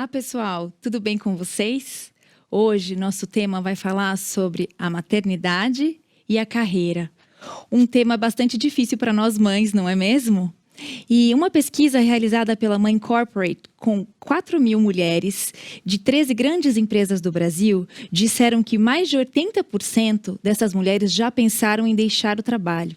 Olá, pessoal, tudo bem com vocês? Hoje, nosso tema vai falar sobre a maternidade e a carreira. Um tema bastante difícil para nós mães, não é mesmo? E uma pesquisa realizada pela Mãe Corporate com 4.000 mulheres de 13 grandes empresas do Brasil disseram que mais de 80% dessas mulheres já pensaram em deixar o trabalho.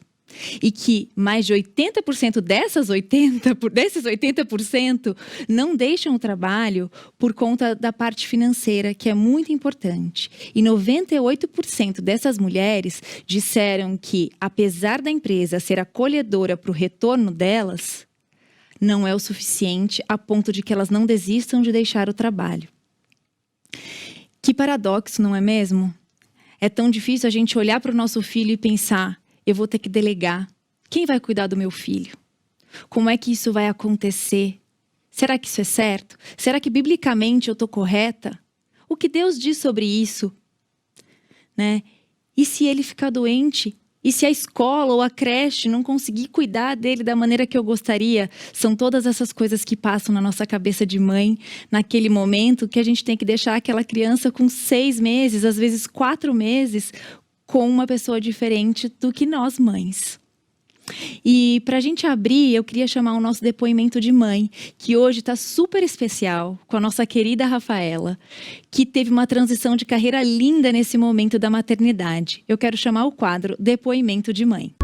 E que mais de 80% desses 80% não deixam o trabalho por conta da parte financeira, que é muito importante. E 98% dessas mulheres disseram que, apesar da empresa ser acolhedora para o retorno delas, não é o suficiente a ponto de que elas não desistam de deixar o trabalho. Que paradoxo, não é mesmo? É tão difícil a gente olhar para o nosso filho e pensar: eu vou ter que delegar. Quem vai cuidar do meu filho? Como é que isso vai acontecer? Será que isso é certo? Será que biblicamente eu estou correta? O que Deus diz sobre isso? Né? E se ele ficar doente? E se a escola ou a creche não conseguir cuidar dele da maneira que eu gostaria? São todas essas coisas que passam na nossa cabeça de mãe, naquele momento que a gente tem que deixar aquela criança com 6 meses, às vezes 4 meses, com uma pessoa diferente do que nós mães. E para a gente abrir, eu queria chamar o nosso depoimento de mãe, que hoje está super especial, com a nossa querida Rafaela, que teve uma transição de carreira linda nesse momento da maternidade. Eu quero chamar o quadro Depoimento de Mãe.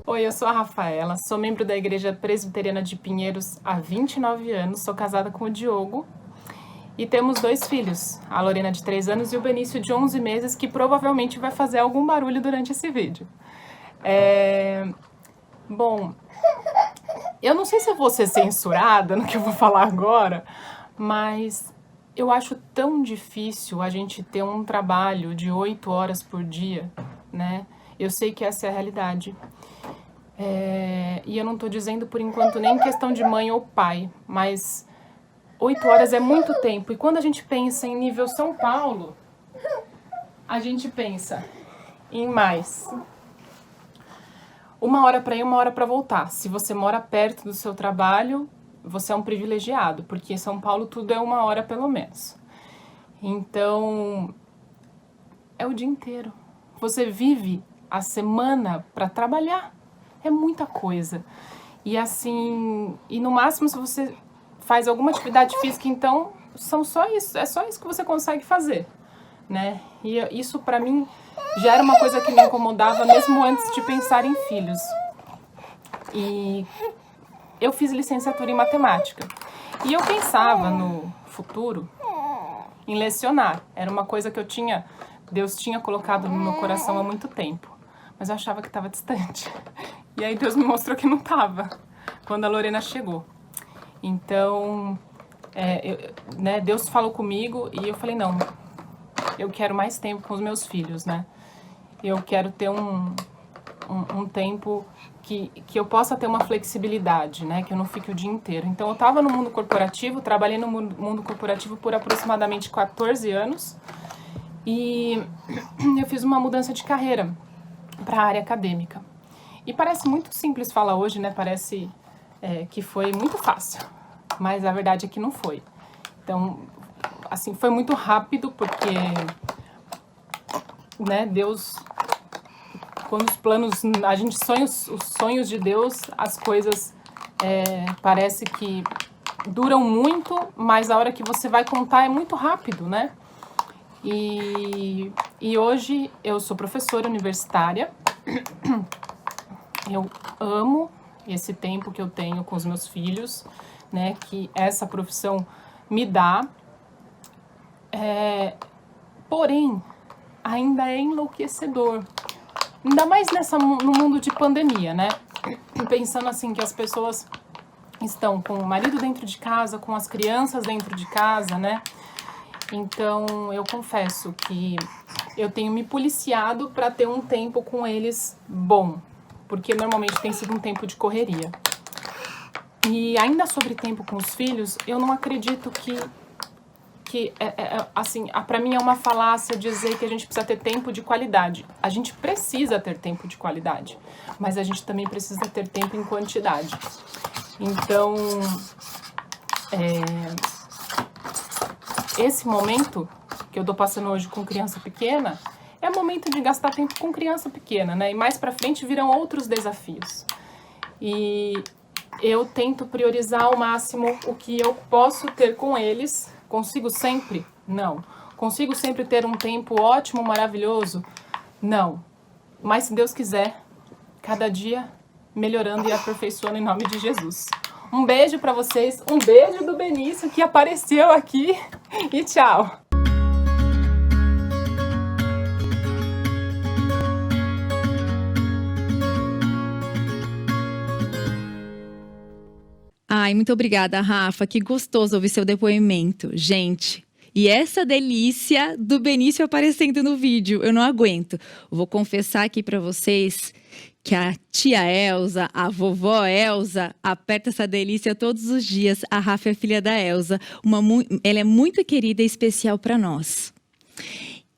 Oi, eu sou a Rafaela, sou membro da Igreja Presbiteriana de Pinheiros há 29 anos, sou casada com o Diogo e temos 2 filhos, a Lorena de 3 anos e o Benício de 11 meses, que provavelmente vai fazer algum barulho durante esse vídeo. Bom, eu não sei se eu vou ser censurada no que eu vou falar agora, mas eu acho tão difícil a gente ter um trabalho de 8 horas por dia, né? Eu sei que essa é a realidade. E eu não tô dizendo por enquanto nem questão de mãe ou pai, mas 8 horas é muito tempo. E quando a gente pensa em nível São Paulo, a gente pensa em mais 1 hora para ir, 1 hora para voltar. Se você mora perto do seu trabalho, você é um privilegiado, porque em São Paulo tudo é 1 hora pelo menos. Então, é o dia inteiro. Você vive a semana para trabalhar. É muita coisa. E assim, e no máximo se você faz alguma atividade física, então são só isso, é só isso que você consegue fazer, né? E isso pra mim já era uma coisa que me incomodava mesmo antes de pensar em filhos. E eu fiz licenciatura em matemática. E eu pensava no futuro em lecionar. Era uma coisa que Deus tinha colocado no meu coração há muito tempo. Mas eu achava que estava distante. E aí Deus me mostrou que não estava, quando a Lorena chegou. Então, Deus falou comigo e eu falei, não, eu quero mais tempo com os meus filhos, né? Eu quero ter um tempo que eu possa ter uma flexibilidade, né? Que eu não fique o dia inteiro. Então, eu estava no mundo corporativo, trabalhei no mundo corporativo por aproximadamente 14 anos. E eu fiz uma mudança de carreira para a área acadêmica. E parece muito simples falar hoje, né? Parece que foi muito fácil, mas a verdade é que não foi. Então, assim, foi muito rápido porque, né, Deus, quando os planos, a gente sonha os sonhos de Deus, as coisas parece que duram muito, mas a hora que você vai contar é muito rápido, né? E hoje eu sou professora universitária. Eu amo esse tempo que eu tenho com os meus filhos, né, que essa profissão me dá. Porém, ainda é enlouquecedor. Ainda mais no mundo de pandemia, né? Pensando assim que as pessoas estão com o marido dentro de casa, com as crianças dentro de casa, né? Então, eu confesso que eu tenho me policiado para ter um tempo com eles bom, porque normalmente tem sido um tempo de correria. E ainda sobre tempo com os filhos, eu não acredito que que, assim, para mim é uma falácia dizer que a gente precisa ter tempo de qualidade. A gente precisa ter tempo de qualidade, mas a gente também precisa ter tempo em quantidade. Então, esse momento que eu tô passando hoje com criança pequena é momento de gastar tempo com criança pequena, né? E mais pra frente virão outros desafios. E eu tento priorizar ao máximo o que eu posso ter com eles. Consigo sempre? Não. Consigo sempre ter um tempo ótimo, maravilhoso? Não. Mas se Deus quiser, cada dia melhorando e aperfeiçoando em nome de Jesus. Um beijo pra vocês, um beijo do Benício que apareceu aqui e tchau! Ai, muito obrigada, Rafa. Que gostoso ouvir seu depoimento. Gente, e essa delícia do Benício aparecendo no vídeo, eu não aguento. Vou confessar aqui para vocês que a tia Elza, a vovó Elza, aperta essa delícia todos os dias. A Rafa é filha da Elza. Ela é muito querida e especial para nós.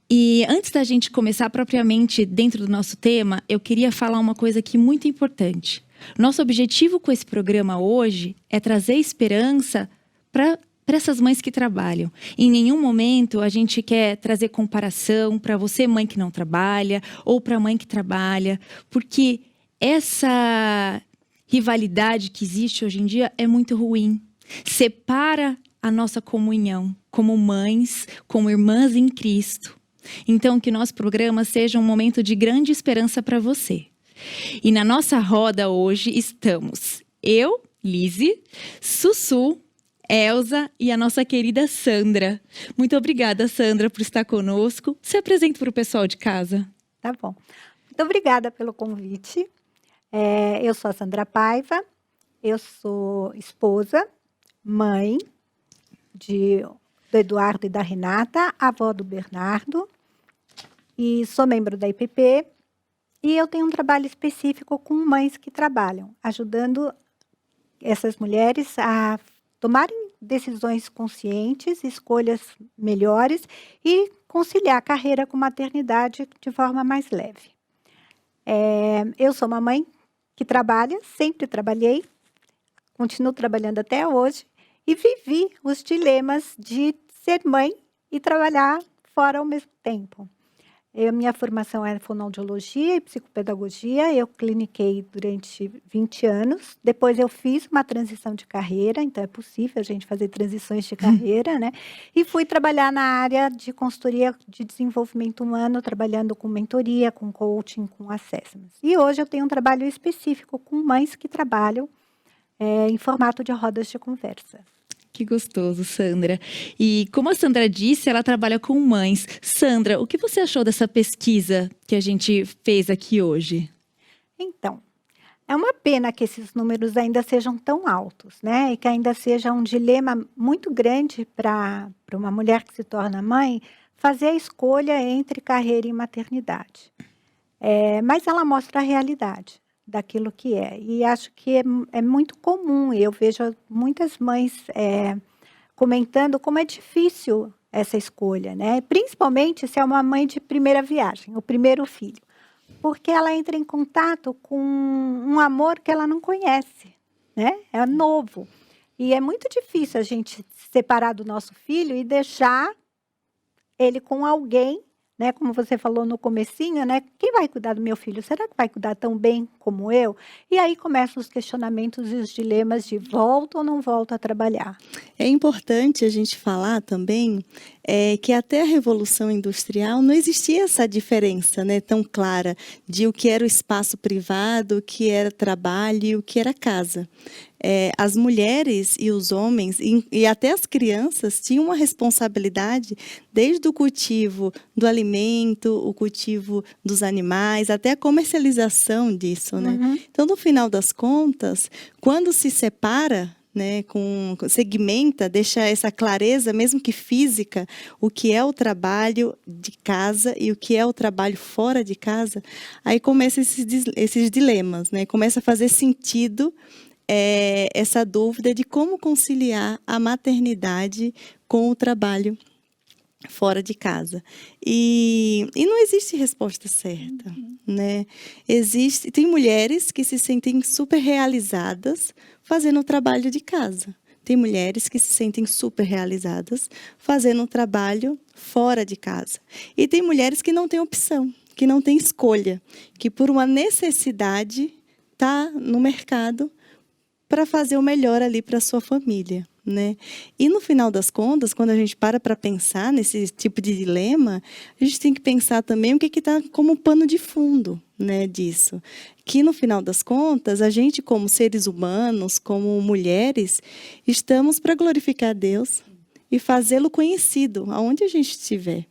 E antes da gente começar propriamente dentro do nosso tema, eu queria falar uma coisa aqui muito importante. Nosso objetivo com esse programa hoje é trazer esperança para essas mães que trabalham. Em nenhum momento a gente quer trazer comparação para você, mãe que não trabalha, ou para a mãe que trabalha, porque essa rivalidade que existe hoje em dia é muito ruim. Separa a nossa comunhão como mães, como irmãs em Cristo. Então, que nosso programa seja um momento de grande esperança para você. E na nossa roda hoje estamos eu, Lise, Sussu, Elza e a nossa querida Sandra. Muito obrigada, Sandra, por estar conosco. Se apresenta para o pessoal de casa. Tá bom. Muito obrigada pelo convite. Eu sou a Sandra Paiva, eu sou esposa, mãe do Eduardo e da Renata, avó do Bernardo, e sou membro da IPP. E eu tenho um trabalho específico com mães que trabalham, ajudando essas mulheres a tomarem decisões conscientes, escolhas melhores e conciliar a carreira com maternidade de forma mais leve. Eu sou uma mãe que trabalha, sempre trabalhei, continuo trabalhando até hoje e vivi os dilemas de ser mãe e trabalhar fora ao mesmo tempo. Minha formação é fonoaudiologia e psicopedagogia, eu cliniquei durante 20 anos, depois eu fiz uma transição de carreira, então é possível a gente fazer transições de carreira, né? E fui trabalhar na área de consultoria de desenvolvimento humano, trabalhando com mentoria, com coaching, com assessments. E hoje eu tenho um trabalho específico com mães que trabalham em formato de rodas de conversa. Que gostoso, Sandra. E como a Sandra disse, ela trabalha com mães. Sandra, o que você achou dessa pesquisa que a gente fez aqui hoje? Então, é uma pena que esses números ainda sejam tão altos, né? E que ainda seja um dilema muito grande para uma mulher que se torna mãe fazer a escolha entre carreira e maternidade. Mas ela mostra a realidade daquilo que é. E acho que é muito comum, eu vejo muitas mães comentando como é difícil essa escolha, né? Principalmente se é uma mãe de primeira viagem, o primeiro filho. Porque ela entra em contato com um amor que ela não conhece, né? É novo. E é muito difícil a gente se separar do nosso filho e deixar ele com alguém, né, como você falou no comecinho, né, quem vai cuidar do meu filho? Será que vai cuidar tão bem como eu? E aí começam os questionamentos e os dilemas de volto ou não volto a trabalhar. É importante a gente falar também que até a Revolução Industrial não existia essa diferença, né, tão clara de o que era o espaço privado, o que era trabalho e o que era casa. As mulheres e os homens, e até as crianças, tinham uma responsabilidade desde o cultivo do alimento, o cultivo dos animais, até a comercialização disso, né? Uhum. Então, no final das contas, quando se separa, né, segmenta, deixa essa clareza, mesmo que física, o que é o trabalho de casa e o que é o trabalho fora de casa, aí começam esses dilemas, né? Começa a fazer sentido essa dúvida de como conciliar a maternidade com o trabalho fora de casa. E não existe resposta certa, né? Tem mulheres que se sentem super realizadas fazendo o trabalho de casa. Tem mulheres que se sentem super realizadas fazendo um trabalho fora de casa. E tem mulheres que não têm opção, que não têm escolha, que por uma necessidade está no mercado para fazer o melhor ali para a sua família, né? E no final das contas, quando a gente para pensar nesse tipo de dilema, a gente tem que pensar também o que está como pano de fundo, né, disso. Que no final das contas, a gente como seres humanos, como mulheres, estamos para glorificar Deus e fazê-lo conhecido aonde a gente estiver.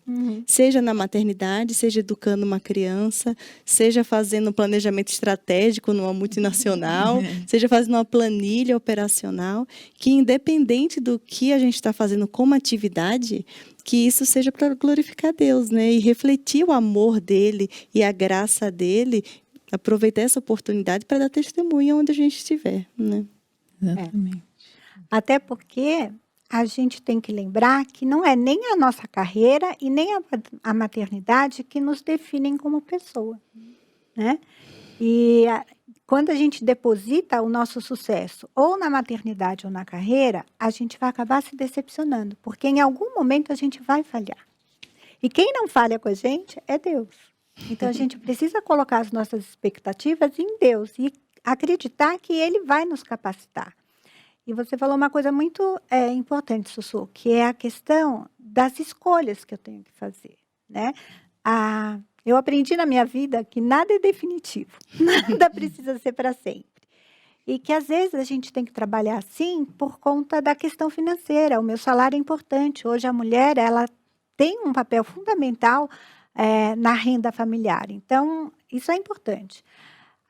Seja na maternidade, seja educando uma criança, seja fazendo um planejamento estratégico numa multinacional, seja fazendo uma planilha operacional, que independente do que a gente está fazendo como atividade, que isso seja para glorificar Deus, né? E refletir o amor dele e a graça dele, aproveitar essa oportunidade para dar testemunho onde a gente estiver, né? Exatamente. Até porque a gente tem que lembrar que não é nem a nossa carreira e nem a maternidade que nos definem como pessoa, né? E quando a gente deposita o nosso sucesso ou na maternidade ou na carreira, a gente vai acabar se decepcionando, porque em algum momento a gente vai falhar. E quem não falha com a gente é Deus. Então a gente precisa colocar as nossas expectativas em Deus e acreditar que Ele vai nos capacitar. E você falou uma coisa muito importante, Sussu, que é a questão das escolhas que eu tenho que fazer, né? Eu aprendi na minha vida que nada é definitivo, nada precisa ser para sempre. E que às vezes a gente tem que trabalhar assim por conta da questão financeira. O meu salário é importante. Hoje a mulher, ela tem um papel fundamental na renda familiar. Então, isso é importante.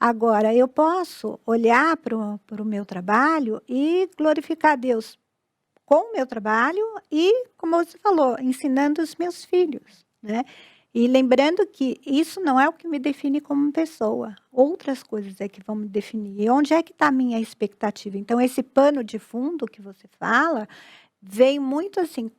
Agora, eu posso olhar para o meu trabalho e glorificar a Deus com o meu trabalho e, como você falou, ensinando os meus filhos, né? E lembrando que isso não é o que me define como pessoa. Outras coisas é que vão me definir. E onde é que está a minha expectativa? Então, esse pano de fundo que você fala veio muito assim.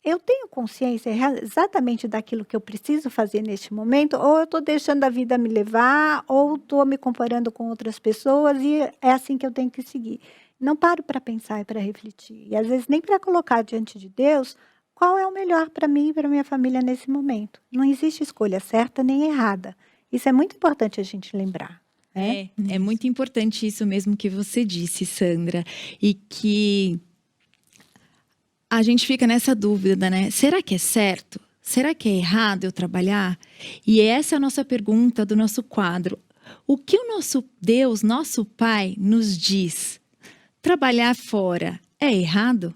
Eu tenho consciência exatamente daquilo que eu preciso fazer neste momento, ou eu estou deixando a vida me levar, ou estou me comparando com outras pessoas e é assim que eu tenho que seguir. Não paro para pensar e para refletir. E às vezes nem para colocar diante de Deus qual é o melhor para mim e para minha família nesse momento. Não existe escolha certa nem errada. Isso é muito importante a gente lembrar. É muito importante isso mesmo que você disse, Sandra. E que a gente fica nessa dúvida, né? Será que é certo? Será que é errado eu trabalhar? E essa é a nossa pergunta do nosso quadro. O que o nosso Deus, nosso Pai, nos diz? Trabalhar fora é errado?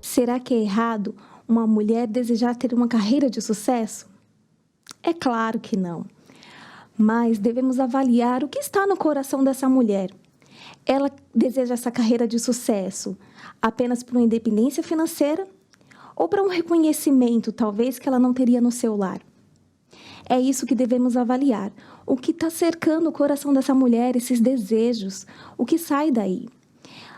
Será que é errado uma mulher desejar ter uma carreira de sucesso? É claro que não. Mas devemos avaliar o que está no coração dessa mulher. Ela deseja essa carreira de sucesso apenas por uma independência financeira ou para um reconhecimento, talvez, que ela não teria no seu lar? É isso que devemos avaliar. O que está cercando o coração dessa mulher, esses desejos, o que sai daí?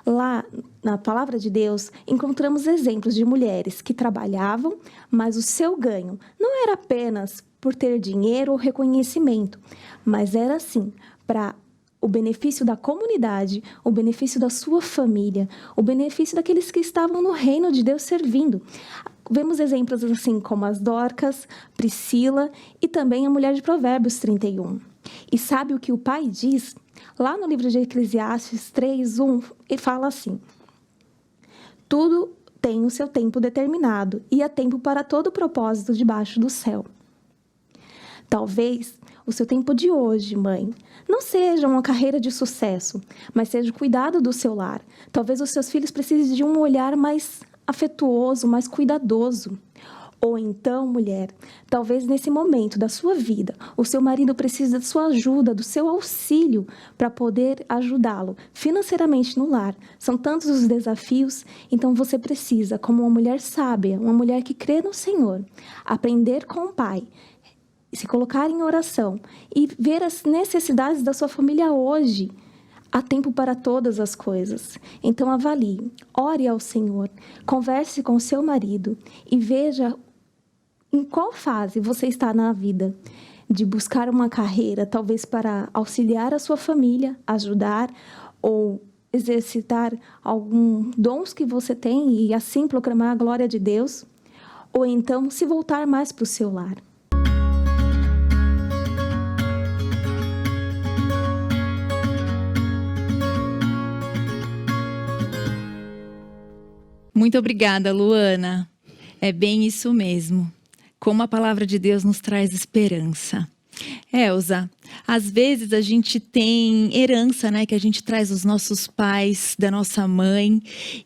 Lá, na Palavra de Deus, encontramos exemplos de mulheres que trabalhavam, mas o seu ganho não era apenas por ter dinheiro ou reconhecimento, mas era assim, para o benefício da comunidade, o benefício da sua família, o benefício daqueles que estavam no reino de Deus servindo. Vemos exemplos assim como as Dorcas, Priscila e também a mulher de Provérbios 31. E sabe o que o pai diz? Lá no livro de Eclesiastes 3:1, ele fala assim: tudo tem o seu tempo determinado e há tempo para todo propósito debaixo do céu. Talvez o seu tempo de hoje, mãe, não seja uma carreira de sucesso, mas seja o cuidado do seu lar. Talvez os seus filhos precisem de um olhar mais afetuoso, mais cuidadoso. Ou então, mulher, talvez nesse momento da sua vida, o seu marido precise da sua ajuda, do seu auxílio para poder ajudá-lo financeiramente no lar. São tantos os desafios, então você precisa, como uma mulher sábia, uma mulher que crê no Senhor, aprender com o pai, se colocar em oração e ver as necessidades da sua família hoje. Há tempo para todas as coisas. Então avalie, ore ao Senhor, converse com seu marido e veja em qual fase você está na vida. De buscar uma carreira, talvez para auxiliar a sua família, ajudar ou exercitar algum dons que você tem e assim proclamar a glória de Deus. Ou então se voltar mais para o seu lar. Muito obrigada, Luana. É bem isso mesmo. Como a palavra de Deus nos traz esperança. Elza, às vezes a gente tem herança, né? Que a gente traz dos nossos pais, da nossa mãe,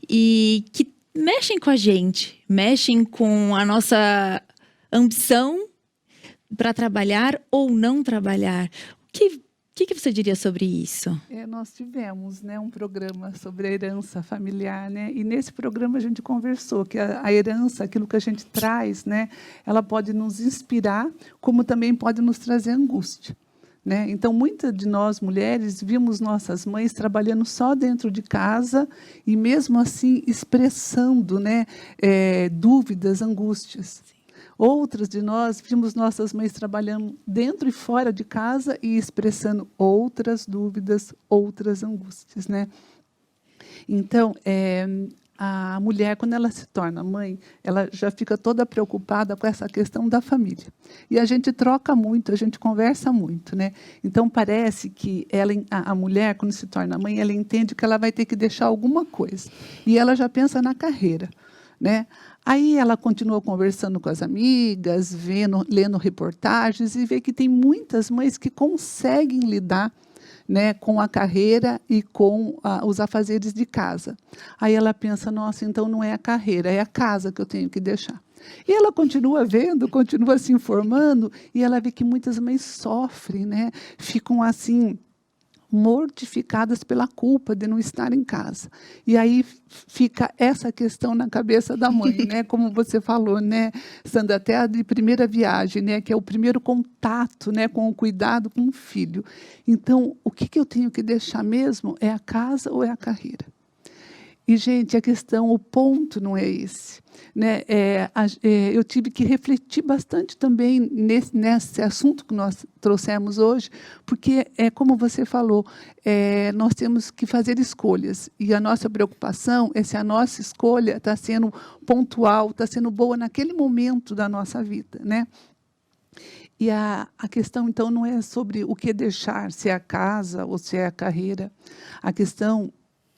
e que mexem com a gente, mexem com a nossa ambição para trabalhar ou não trabalhar. O que você diria sobre isso? Nós tivemos, né, um programa sobre a herança familiar, né, e nesse programa a gente conversou que a herança, aquilo que a gente traz, né, ela pode nos inspirar, como também pode nos trazer angústia. Né? Então, muitas de nós, mulheres, vimos nossas mães trabalhando só dentro de casa e, mesmo assim, expressando, né, dúvidas, angústias. Sim. Outras de nós vimos nossas mães trabalhando dentro e fora de casa e expressando outras dúvidas, outras angústias. Né? Então, a mulher, quando ela se torna mãe, ela já fica toda preocupada com essa questão da família. E a gente troca muito, a gente conversa muito. Né? Então, parece que a mulher, quando se torna mãe, ela entende que ela vai ter que deixar alguma coisa. E ela já pensa na carreira. Né? Aí ela continua conversando com as amigas, lendo reportagens e vê que tem muitas mães que conseguem lidar, né, com a carreira e com os afazeres de casa. Aí ela pensa, nossa, então não é a carreira, é a casa que eu tenho que deixar. E ela continua vendo, continua se informando, e ela vê que muitas mães sofrem, né, ficam assim, mortificadas pela culpa de não estar em casa. E aí fica essa questão na cabeça da mãe, né? Como você falou, né, Sandra, até a de primeira viagem, né, que é o primeiro contato, né, com o cuidado com o filho. Então, o que eu tenho que deixar mesmo? É a casa ou é a carreira? E, gente, a questão, o ponto não é esse. Né? Eu tive que refletir bastante também nesse assunto que nós trouxemos hoje, porque, como você falou, nós temos que fazer escolhas. E a nossa preocupação é se a nossa escolha está sendo pontual, está sendo boa naquele momento da nossa vida. Né? E a questão, então, não é sobre o que deixar, se é a casa ou se é a carreira. A questão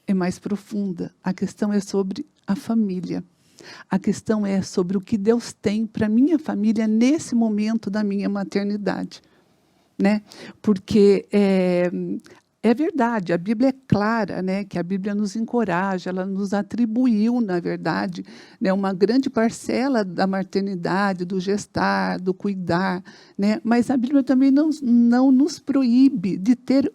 é mais profunda. A questão é sobre a família. A questão é sobre o que Deus tem para a minha família nesse momento da minha maternidade. Né? Porque é verdade, a Bíblia é clara, né, que a Bíblia nos encoraja, ela nos atribuiu, na verdade, né, uma grande parcela da maternidade, do gestar, do cuidar. Né? Mas a Bíblia também não nos proíbe de ter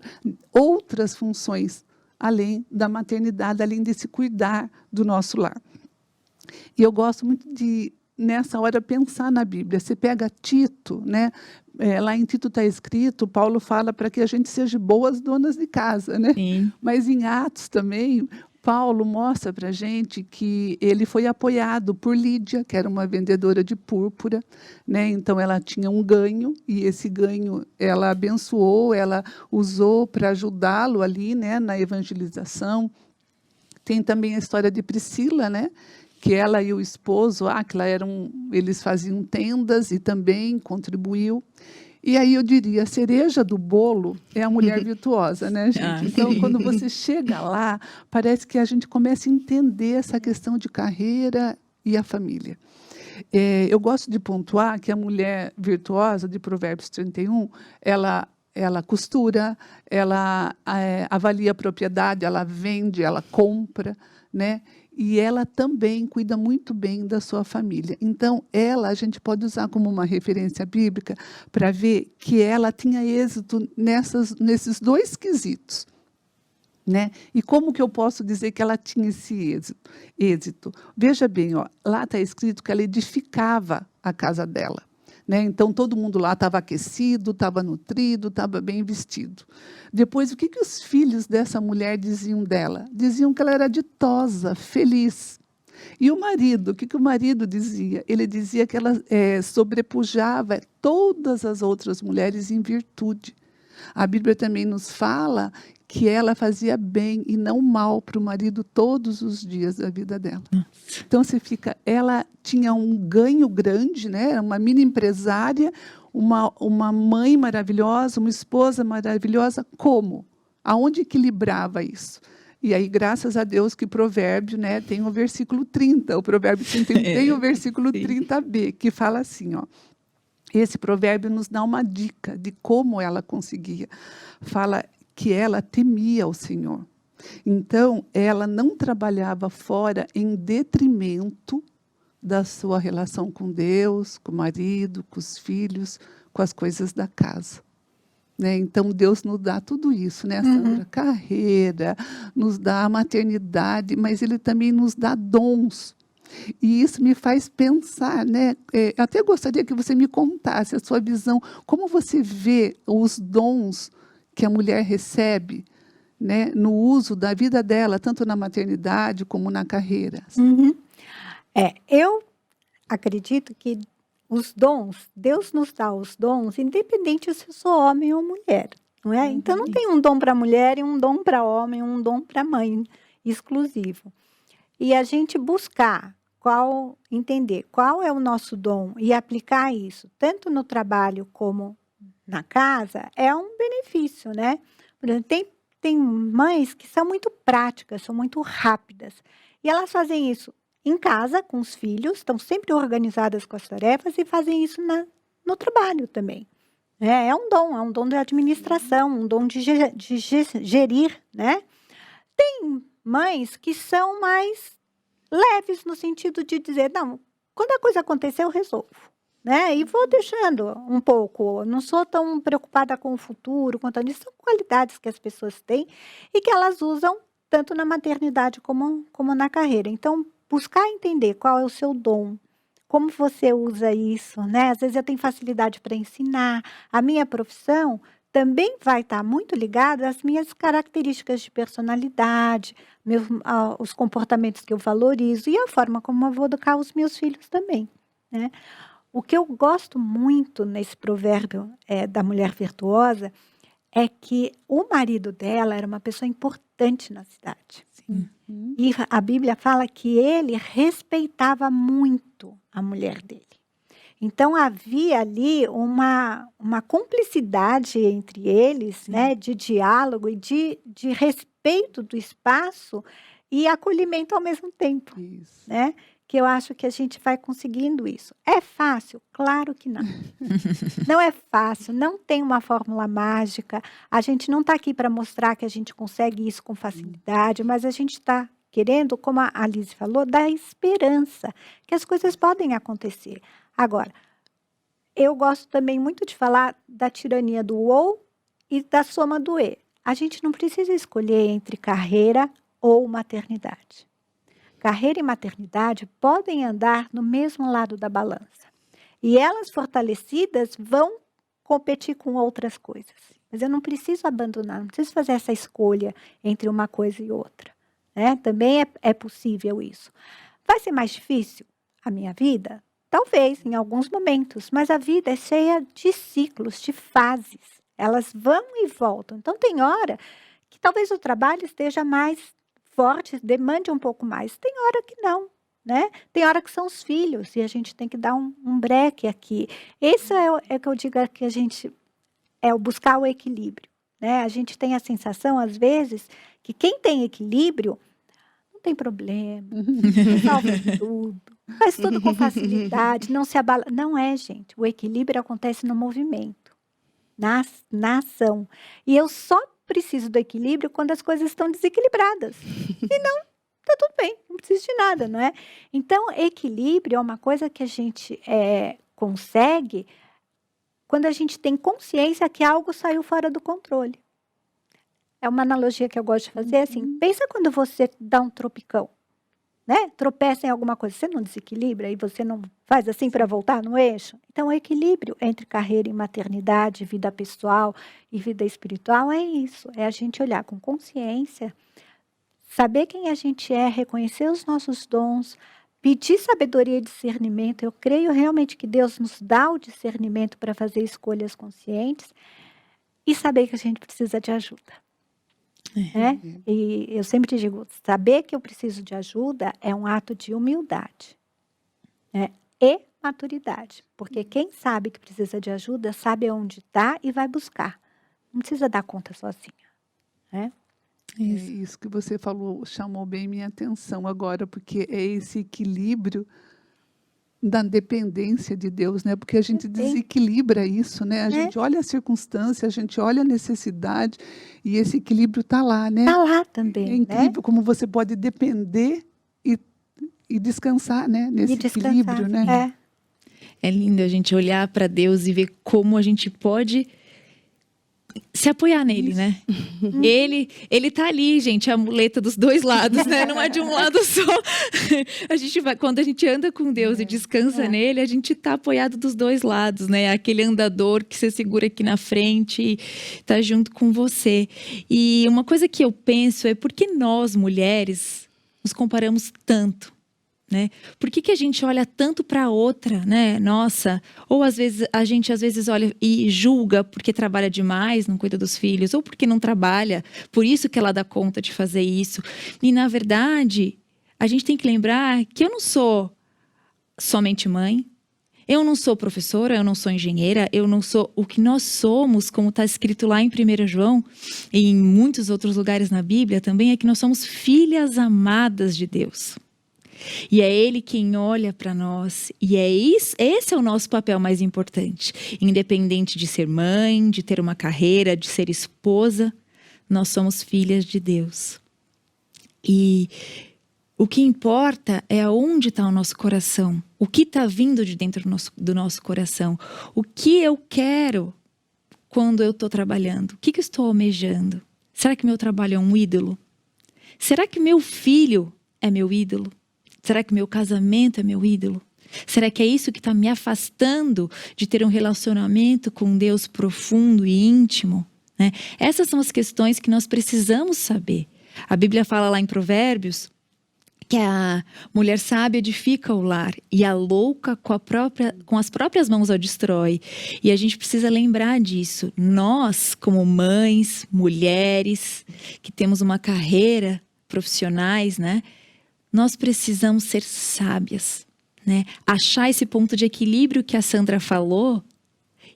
outras funções, além da maternidade, além de se cuidar do nosso lar. E eu gosto muito de, nessa hora, pensar na Bíblia. Você pega Tito, né? Lá em Tito está escrito, Paulo fala para que a gente seja boas donas de casa. Né? Sim. Mas em Atos também, Paulo mostra para a gente que ele foi apoiado por Lídia, que era uma vendedora de púrpura. Né? Então, ela tinha um ganho, e esse ganho ela abençoou, ela usou para ajudá-lo ali, né, na evangelização. Tem também a história de Priscila, né, que ela e o esposo, Áquila, eles faziam tendas e também contribuiu. E aí eu diria, a cereja do bolo é a mulher virtuosa, né, gente? Então, quando você chega lá, parece que a gente começa a entender essa questão de carreira e a família. Eu gosto de pontuar que a mulher virtuosa, de Provérbios 31, ela costura, ela avalia a propriedade, ela vende, ela compra, né? E ela também cuida muito bem da sua família. Então, a gente pode usar como uma referência bíblica para ver que ela tinha êxito nesses dois quesitos. Né? E como que eu posso dizer que ela tinha esse êxito? Veja bem, ó, lá está escrito que ela edificava a casa dela. né? Então, todo mundo lá estava aquecido, estava nutrido, estava bem vestido. Depois, o que os filhos dessa mulher diziam dela? Diziam que ela era ditosa, feliz. E o marido, o que o marido dizia? Ele dizia que ela sobrepujava todas as outras mulheres em virtude. A Bíblia também nos fala que ela fazia bem e não mal para o marido todos os dias da vida dela. Então, ela tinha um ganho grande, né? Era uma mini empresária, uma mãe maravilhosa, uma esposa maravilhosa. Como? Aonde equilibrava isso? E aí, graças a Deus que Provérbio, né, tem o versículo 30, o Provérbio 31 tem o versículo 30b, que fala assim, ó. Esse provérbio nos dá uma dica de como ela conseguia. Fala que ela temia o Senhor. Então, ela não trabalhava fora em detrimento da sua relação com Deus, com o marido, com os filhos, com as coisas da casa. Né? Então, Deus nos dá tudo isso, né, Sandra? Carreira, nos dá a maternidade, mas Ele também nos dá dons. E isso me faz pensar, né? Eu até gostaria que você me contasse a sua visão, como você vê os dons que a mulher recebe, né, no uso da vida dela, tanto na maternidade como na carreira. Eu acredito que os dons, Deus nos dá os dons, independente se eu sou homem ou mulher, não é? Então, não tem um dom para mulher e um dom para homem, um dom para mãe exclusivo. E a gente buscar entender qual é o nosso dom e aplicar isso, tanto no trabalho como na casa, é um benefício, né? Por exemplo, tem mães que são muito práticas, são muito rápidas. E elas fazem isso em casa, com os filhos, estão sempre organizadas com as tarefas e fazem isso no trabalho também. É um dom de administração, um dom de gerir, né? Tem mães que são mais leves no sentido de dizer, não, quando a coisa acontecer eu resolvo, né? E vou deixando um pouco, não sou tão preocupada com o futuro, quanto a isso, são qualidades que as pessoas têm e que elas usam tanto na maternidade como na carreira. Então, buscar entender qual é o seu dom, como você usa isso, né? Às vezes eu tenho facilidade para ensinar, a minha profissão também vai estar muito ligada às minhas características de personalidade, os comportamentos que eu valorizo e a forma como eu vou educar os meus filhos também, né? O que eu gosto muito nesse provérbio da mulher virtuosa é que o marido dela era uma pessoa importante na cidade. E a Bíblia fala que ele respeitava muito a mulher dele. Então, havia ali uma cumplicidade entre eles, né, de diálogo e de respeito do espaço e acolhimento ao mesmo tempo. Isso. Né? Que eu acho que a gente vai conseguindo isso. É fácil? Claro que não. Não é fácil, não tem uma fórmula mágica. A gente não está aqui para mostrar que a gente consegue isso com facilidade, mas a gente está querendo, como a Alice falou, dar esperança, que as coisas podem acontecer. Agora, eu gosto também muito de falar da tirania do ou e da soma do e. A gente não precisa escolher entre carreira ou maternidade. Carreira e maternidade podem andar no mesmo lado da balança. E elas fortalecidas vão competir com outras coisas. Mas eu não preciso abandonar, não preciso fazer essa escolha entre uma coisa e outra. Né? Também é possível isso. Vai ser mais difícil a minha vida? Talvez, em alguns momentos. Mas a vida é cheia de ciclos, de fases. Elas vão e voltam. Então, tem hora que talvez o trabalho esteja mais forte, demande um pouco mais. Tem hora que não, né? Tem hora que são os filhos e a gente tem que dar um break aqui. Esse é o que eu digo que a gente o buscar o equilíbrio, né? A gente tem a sensação, às vezes, que quem tem equilíbrio não tem problema, resolve tudo, faz tudo com facilidade, não se abala. Não é, gente. O equilíbrio acontece no movimento, na ação. E eu só preciso do equilíbrio quando as coisas estão desequilibradas. Senão, está tudo bem, não precisa de nada, não é? Então, equilíbrio é uma coisa que a gente consegue quando a gente tem consciência que algo saiu fora do controle. É uma analogia que eu gosto de fazer, assim, pensa quando você dá um tropicão, né? Tropeça em alguma coisa, você não desequilibra e você não faz assim para voltar no eixo? Então, o equilíbrio entre carreira e maternidade, vida pessoal e vida espiritual é isso. É a gente olhar com consciência, saber quem a gente é, reconhecer os nossos dons, pedir sabedoria e discernimento. Eu creio realmente que Deus nos dá o discernimento para fazer escolhas conscientes e saber que a gente precisa de ajuda. Né? E eu sempre digo, saber que eu preciso de ajuda é um ato de humildade, né? E maturidade. Porque quem sabe que precisa de ajuda, sabe onde está e vai buscar. Não precisa dar conta sozinha. Né? Isso que você falou chamou bem minha atenção agora, porque é esse equilíbrio da dependência de Deus, né? Porque a gente desequilibra isso, né? A gente olha a circunstância, a gente olha a necessidade e esse equilíbrio está lá, né? Está lá também. É incrível como você pode depender e descansar, né? Nesse equilíbrio, né? É lindo a gente olhar para Deus e ver como a gente pode se apoiar nele, né? Ele tá ali, gente, a muleta dos dois lados, né? Não é de um lado só. A gente vai, quando a gente anda com Deus e descansa nele, a gente tá apoiado dos dois lados, né? Aquele andador que você segura aqui na frente e tá junto com você. E uma coisa que eu penso é por que nós, mulheres, nos comparamos tanto? Né? Por que a gente olha tanto para a outra, né? Nossa, ou às vezes a gente olha e julga porque trabalha demais, não cuida dos filhos, ou porque não trabalha, por isso que ela dá conta de fazer isso. E na verdade, a gente tem que lembrar que eu não sou somente mãe, eu não sou professora, eu não sou engenheira, eu não sou o que nós somos, como está escrito lá em 1 João e em muitos outros lugares na Bíblia também, é que nós somos filhas amadas de Deus. E é Ele quem olha para nós. E esse é o nosso papel mais importante. Independente de ser mãe, de ter uma carreira, de ser esposa, nós somos filhas de Deus. E o que importa é aonde está o nosso coração. O que está vindo de dentro do nosso coração. O que eu quero quando eu estou trabalhando. O que eu estou almejando. Será que meu trabalho é um ídolo? Será que meu filho é meu ídolo? Será que meu casamento é meu ídolo? Será que é isso que está me afastando de ter um relacionamento com Deus profundo e íntimo? Né? Essas são as questões que nós precisamos saber. A Bíblia fala lá em Provérbios que a mulher sábia edifica o lar e a louca com as próprias mãos a destrói. E a gente precisa lembrar disso. Nós, como mães, mulheres, que temos uma carreira, profissionais, né? Nós precisamos ser sábias, né? Achar esse ponto de equilíbrio que a Sandra falou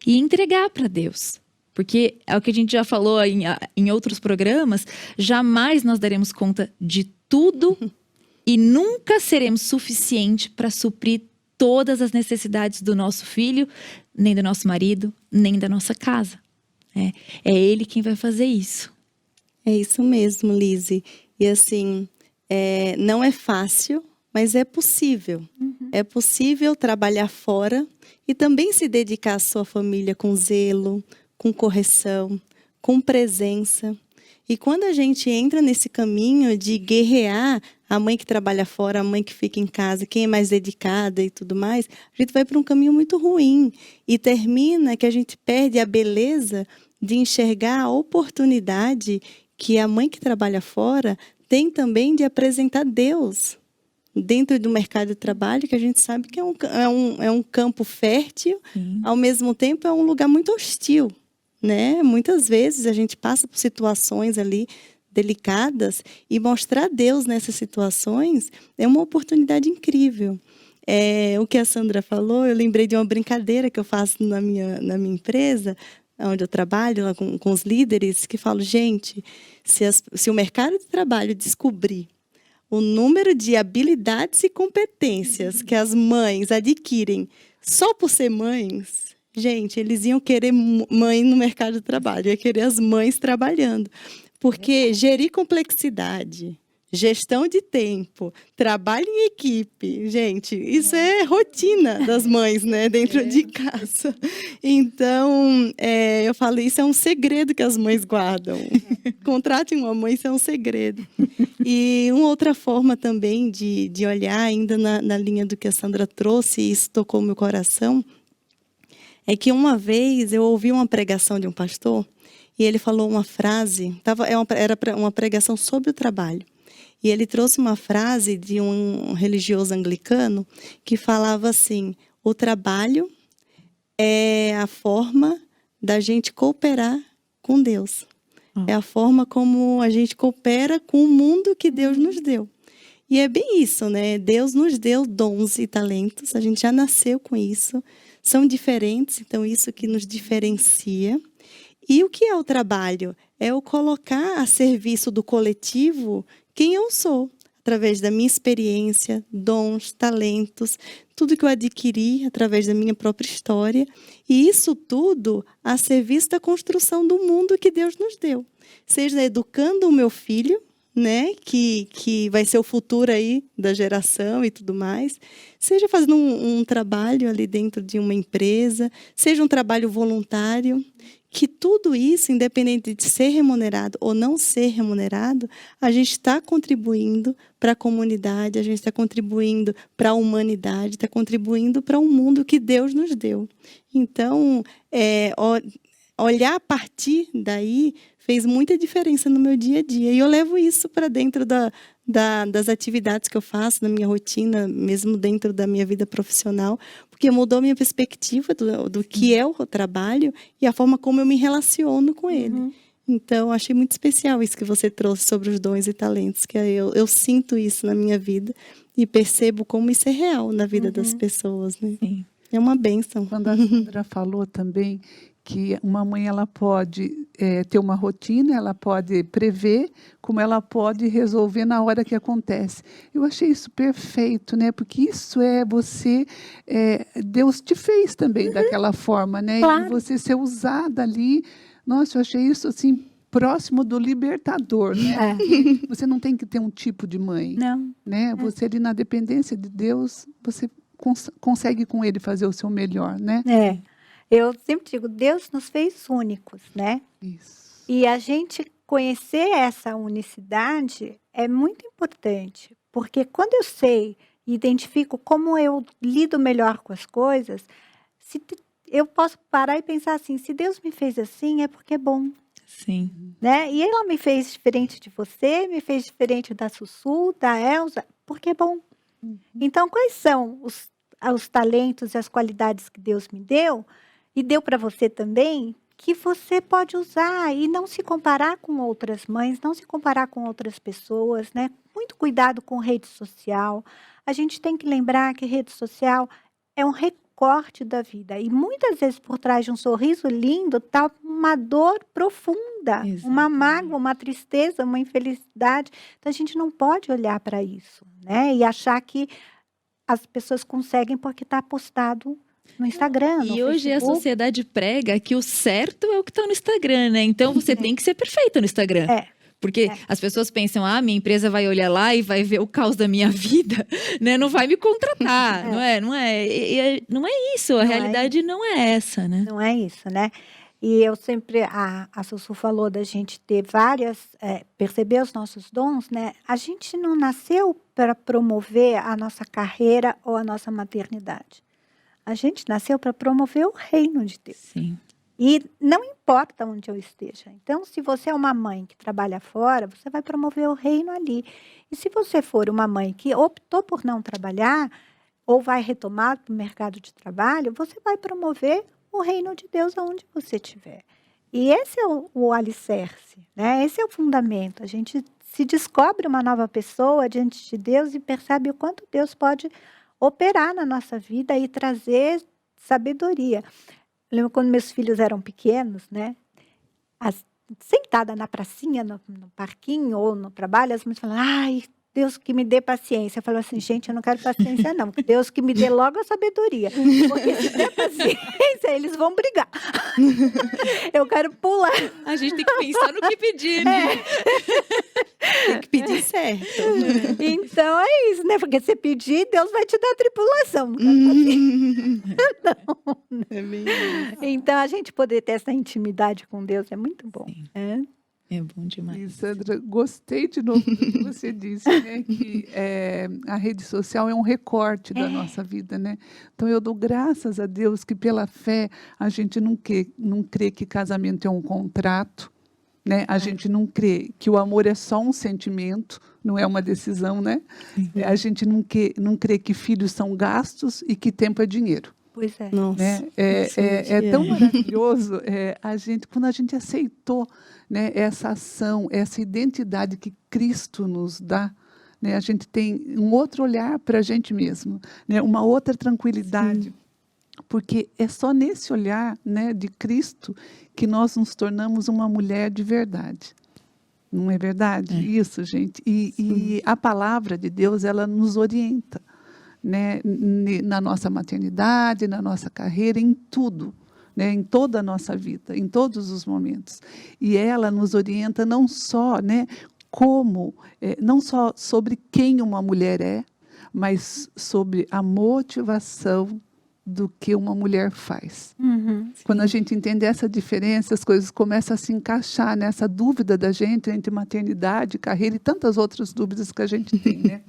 e entregar para Deus. Porque é o que a gente já falou em outros programas, jamais nós daremos conta de tudo e nunca seremos suficiente para suprir todas as necessidades do nosso filho, nem do nosso marido, nem da nossa casa. É Ele quem vai fazer isso. É isso mesmo, Lise. E assim... não é fácil, mas é possível. É possível trabalhar fora e também se dedicar à sua família com zelo, com correção, com presença. E quando a gente entra nesse caminho de guerrear a mãe que trabalha fora, a mãe que fica em casa, quem é mais dedicada e tudo mais, a gente vai para um caminho muito ruim. E termina que a gente perde a beleza de enxergar a oportunidade que a mãe que trabalha fora tem também de apresentar Deus dentro do mercado de trabalho, que a gente sabe que é um campo fértil, ao mesmo tempo é um lugar muito hostil, né? Muitas vezes a gente passa por situações ali delicadas e mostrar Deus nessas situações é uma oportunidade incrível. O que a Sandra falou, eu lembrei de uma brincadeira que eu faço na minha empresa, onde eu trabalho lá com os líderes, que falo, gente, se o mercado de trabalho descobrir o número de habilidades e competências que as mães adquirem só por ser mães, gente, eles iam querer mãe no mercado de trabalho, ia querer as mães trabalhando. Porque gerir complexidade, gestão de tempo, trabalho em equipe, gente, isso é rotina das mães, né, dentro de casa. Então, eu falo, isso é um segredo que as mães guardam. Contratem uma mãe, isso é um segredo. E uma outra forma também de olhar, ainda na linha do que a Sandra trouxe, e isso tocou meu coração, é que uma vez eu ouvi uma pregação de um pastor e ele falou uma frase, era uma pregação sobre o trabalho. E ele trouxe uma frase de um religioso anglicano que falava assim: o trabalho é a forma da gente cooperar com Deus. É a forma como a gente coopera com o mundo que Deus nos deu. E é bem isso, né? Deus nos deu dons e talentos, a gente já nasceu com isso. São diferentes, então isso que nos diferencia. E o que é o trabalho? É o colocar a serviço do coletivo quem eu sou, através da minha experiência, dons, talentos, tudo que eu adquiri através da minha própria história. E isso tudo a serviço da construção do mundo que Deus nos deu. Seja educando o meu filho, né, que vai ser o futuro aí da geração e tudo mais, seja fazendo um trabalho ali dentro de uma empresa, seja um trabalho voluntário, que tudo isso, independente de ser remunerado ou não ser remunerado, a gente está contribuindo para a comunidade, a gente está contribuindo para a humanidade, está contribuindo para um mundo que Deus nos deu. Então, olhar a partir daí fez muita diferença no meu dia a dia. E eu levo isso para dentro das atividades que eu faço, na minha rotina, mesmo dentro da minha vida profissional, porque mudou minha perspectiva do que é o trabalho e a forma como eu me relaciono com ele. Então, achei muito especial isso que você trouxe sobre os dons e talentos, que eu sinto isso na minha vida e percebo como isso é real na vida das pessoas, né? Sim. É uma bênção. Quando a Sandra falou também que uma mãe ela pode ter uma rotina, ela pode prever, como ela pode resolver na hora que acontece. Eu achei isso perfeito, né? Porque isso é você, Deus te fez também daquela forma, né? Claro. E você ser usada ali. Nossa, eu achei isso assim próximo do libertador, né? Você não tem que ter um tipo de mãe, Não. né? Você ali na dependência de Deus, você consegue com Ele fazer o seu melhor, né? Eu sempre digo, Deus nos fez únicos, né? Isso. E a gente conhecer essa unicidade é muito importante, porque quando eu sei e identifico como eu lido melhor com as coisas, eu posso parar e pensar assim, se Deus me fez assim, é porque é bom, Sim. né? E ela me fez diferente de você, me fez diferente da Sussu, da Elza, porque é bom. Então, quais são os talentos e as qualidades que Deus me deu, e deu para você também, que você pode usar e não se comparar com outras mães, não se comparar com outras pessoas, né? Muito cuidado com rede social. A gente tem que lembrar que rede social é um recorte da vida. E muitas vezes por trás de um sorriso lindo está uma dor profunda, uma mágoa, uma tristeza, uma infelicidade. Então a gente não pode olhar para isso, né? E achar que as pessoas conseguem porque está postado no Instagram, no E hoje a Facebook. sociedade prega que o certo é o que está no Instagram, né? Então você tem que ser perfeita no Instagram. Porque as pessoas pensam, minha empresa vai olhar lá e vai ver o caos da minha vida, né? Não vai me contratar, não é isso, a realidade não é essa, né? Não é isso, né? E eu sempre, a Sussu falou da gente ter perceber os nossos dons, né? A gente não nasceu para promover a nossa carreira ou a nossa maternidade. A gente nasceu para promover o reino de Deus. Sim. E não importa onde eu esteja. Então, se você é uma mãe que trabalha fora, você vai promover o reino ali. E se você for uma mãe que optou por não trabalhar, ou vai retomar para o mercado de trabalho, você vai promover o reino de Deus aonde você estiver. E esse é o alicerce, né? Esse é o fundamento. A gente se descobre uma nova pessoa diante de Deus e percebe o quanto Deus pode operar na nossa vida e trazer sabedoria. Eu lembro quando meus filhos eram pequenos, né? Sentada na pracinha, no parquinho ou no trabalho, as mães falam, ai, Deus que me dê paciência. Eu falo assim, gente, eu não quero paciência não, Deus que me dê logo a sabedoria, porque se der paciência, eles vão brigar. Eu quero pular. A gente tem que pensar no que pedir, né? Tem que pedir certo. Então é isso, né? Porque se pedir, Deus vai te dar tripulação. Não. É bem isso. Então a gente poder ter essa intimidade com Deus é muito bom. É bom demais. E, Sandra, gostei de novo do que você disse, né? Que a rede social é um recorte da nossa vida, né? Então, eu dou graças a Deus que, pela fé, a gente não crê que casamento é um contrato, né? A gente não crê que o amor é só um sentimento, não é uma decisão, né? A gente não crê que filhos são gastos e que tempo é dinheiro. Pois é. Nossa, Né? É tão maravilhoso quando a gente aceitou, né, essa ação, essa identidade que Cristo nos dá, né, a gente tem um outro olhar para a gente mesmo, né, uma outra tranquilidade, porque é só nesse olhar, né, de Cristo que nós nos tornamos uma mulher de verdade. Não é verdade? Isso, gente. E a palavra de Deus, ela nos orienta, né, na nossa maternidade, na nossa carreira, em tudo, né, em toda a nossa vida, em todos os momentos. E ela nos orienta não só, né, não só sobre quem uma mulher é, mas sobre a motivação do que uma mulher faz. Quando a gente entende essa diferença, as coisas começam a se encaixar nessa dúvida da gente entre maternidade, carreira e tantas outras dúvidas que a gente tem, né?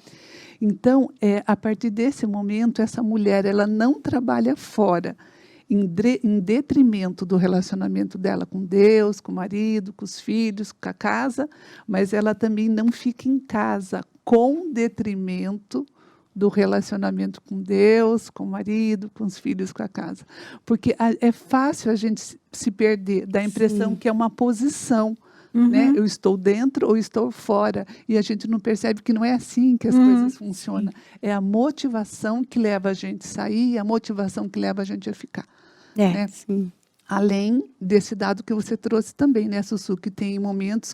Então, a partir desse momento, essa mulher, ela não trabalha fora, em detrimento do relacionamento dela com Deus, com o marido, com os filhos, com a casa, mas ela também não fica em casa com detrimento do relacionamento com Deus, com o marido, com os filhos, com a casa. Porque é fácil a gente se perder, dá a impressão que é uma posição, né? Eu estou dentro ou estou fora. E a gente não percebe que não é assim que as coisas funcionam. É a motivação que leva a gente a sair, a motivação que leva a gente a ficar. Né? Além desse dado que você trouxe também, né, Sussu, que tem momentos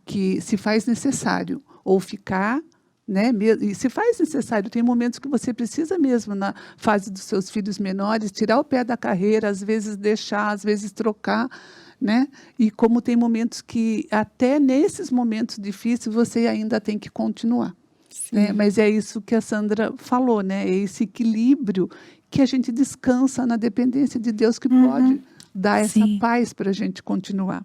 que se faz necessário ou ficar, né, e se faz necessário, tem momentos que você precisa mesmo, na fase dos seus filhos menores, tirar o pé da carreira, às vezes deixar, às vezes trocar, né? E como tem momentos que, até nesses momentos difíceis, você ainda tem que continuar. Né? Mas é isso que a Sandra falou, né? É esse equilíbrio que a gente descansa na dependência de Deus, que pode dar essa paz para a gente continuar.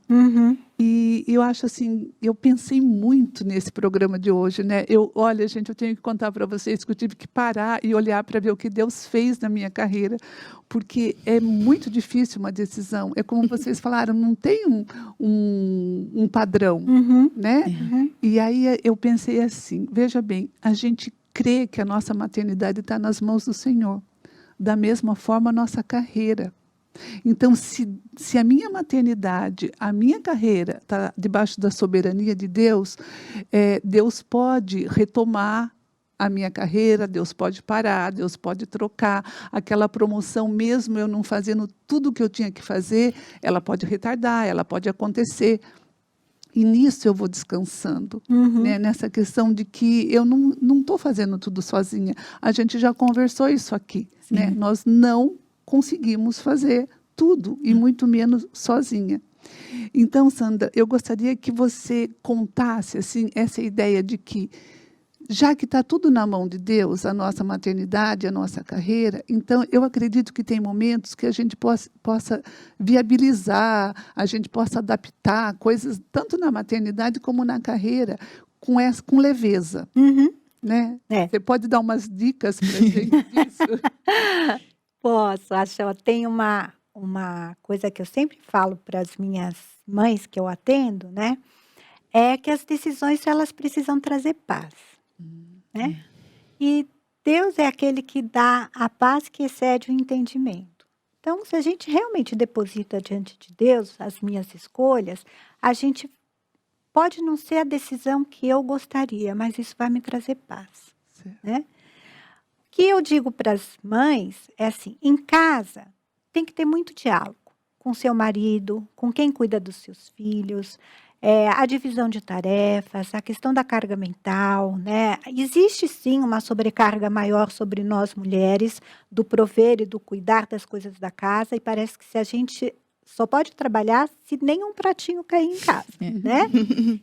E eu acho assim, eu pensei muito nesse programa de hoje, né? Olha, gente, eu tenho que contar para vocês que eu tive que parar e olhar para ver o que Deus fez na minha carreira, porque é muito difícil uma decisão. É como vocês falaram, não tem um padrão, né? E aí eu pensei assim, veja bem, a gente crê que a nossa maternidade está nas mãos do Senhor. Da mesma forma, a nossa carreira. Então, se a minha maternidade, a minha carreira está debaixo da soberania de Deus, Deus pode retomar a minha carreira, Deus pode parar, Deus pode trocar. Aquela promoção, mesmo eu não fazendo tudo o que eu tinha que fazer, ela pode retardar, ela pode acontecer. E nisso eu vou descansando, né? Nessa questão de que eu não estou fazendo tudo sozinha. A gente já conversou isso aqui, né? Nós não conseguimos fazer tudo, e muito menos sozinha. Então, Sandra, eu gostaria que você contasse assim, essa ideia de que, já que está tudo na mão de Deus, a nossa maternidade, a nossa carreira, então eu acredito que tem momentos que a gente possa viabilizar, a gente possa adaptar coisas, tanto na maternidade como na carreira, com leveza. Né? Você pode dar umas dicas para a gente disso? Posso, tem uma coisa que eu sempre falo para as minhas mães que eu atendo, né? É que as decisões, elas precisam trazer paz, né? E Deus é aquele que dá a paz que excede o entendimento. Então, se a gente realmente deposita diante de Deus as minhas escolhas, a gente pode não ser a decisão que eu gostaria, mas isso vai me trazer paz, né? O que eu digo para as mães é assim, em casa tem que ter muito diálogo com seu marido, com quem cuida dos seus filhos, a divisão de tarefas, a questão da carga mental, né? Existe sim uma sobrecarga maior sobre nós mulheres, do prover e do cuidar das coisas da casa, e parece que se a gente só pode trabalhar se nenhum pratinho cair em casa, né?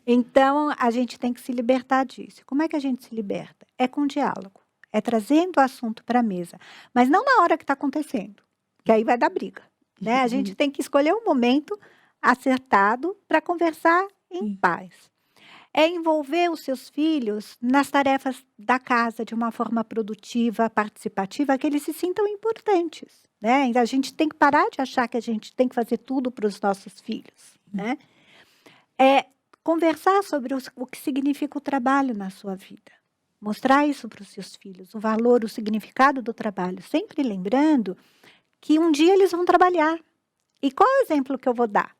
Então, a gente tem que se libertar disso. Como é que a gente se liberta? É com diálogo, é trazendo o assunto para a mesa, mas não na hora que está acontecendo, que aí vai dar briga, né? A gente tem que escolher um momento acertado para conversar em paz. É envolver os seus filhos nas tarefas da casa de uma forma produtiva, participativa, que eles se sintam importantes, né? A gente tem que parar de achar que a gente tem que fazer tudo para os nossos filhos, né? É conversar sobre o que significa o trabalho na sua vida. Mostrar isso para os seus filhos, o valor, o significado do trabalho. Sempre lembrando que um dia eles vão trabalhar. E qual é o exemplo que eu vou dar?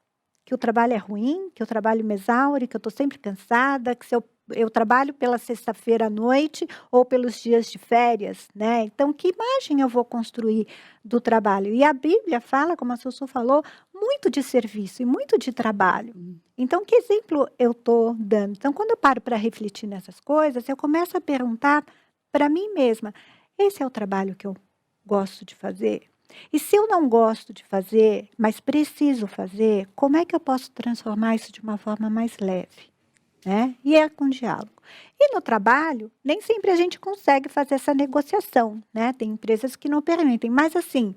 Que o trabalho é ruim, que o trabalho me exaure, que eu estou sempre cansada, que se eu trabalho pela sexta-feira à noite ou pelos dias de férias, né? Então, que imagem eu vou construir do trabalho? E a Bíblia fala, como a Sussu falou, muito de serviço e muito de trabalho. Então, que exemplo eu estou dando? Então, quando eu paro para refletir nessas coisas, eu começo a perguntar para mim mesma, esse é o trabalho que eu gosto de fazer? E se eu não gosto de fazer, mas preciso fazer, como é que eu posso transformar isso de uma forma mais leve? Né? E é com diálogo. E no trabalho, nem sempre a gente consegue fazer essa negociação, né? Tem empresas que não permitem, mas assim,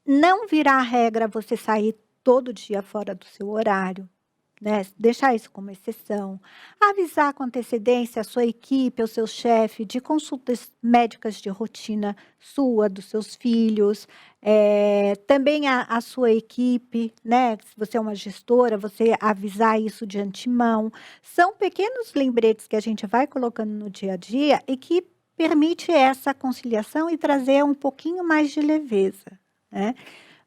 não virar regra você sair todo dia fora do seu horário, né? Deixar isso como exceção. Avisar com antecedência a sua equipe, o seu chefe, de consultas médicas de rotina sua, dos seus filhos. Também a sua equipe, né? Se você é uma gestora, você avisar isso de antemão. São pequenos lembretes que a gente vai colocando no dia a dia e que permite essa conciliação e trazer um pouquinho mais de leveza, né?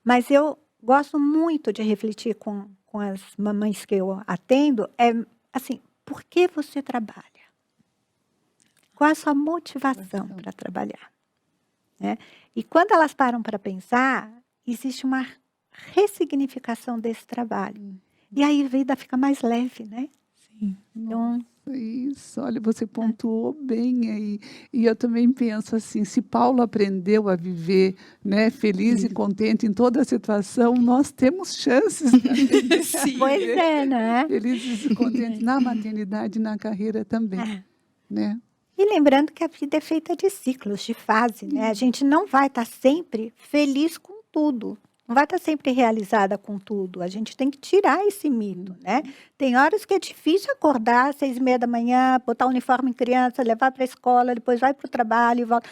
Mas eu gosto muito de refletir com as mamães que eu atendo, assim, por que você trabalha? Qual a sua motivação para trabalhar? Né? E quando elas param para pensar, existe uma ressignificação desse trabalho. E aí a vida fica mais leve, né? Sim. Então, isso, olha, você pontuou bem aí. E eu também penso assim, se Paulo aprendeu a viver, né, feliz e contente em toda a situação, nós temos chances de Sim. pois é, né? felizes e contentes na maternidade e na carreira também, né? E lembrando que a vida é feita de ciclos, de fase, né? A gente não vai estar sempre feliz com tudo. Não vai estar sempre realizada com tudo. A gente tem que tirar esse mito, né? Tem horas que é difícil acordar às 6:30 da manhã, botar o uniforme em criança, levar para a escola, depois vai para o trabalho e volta.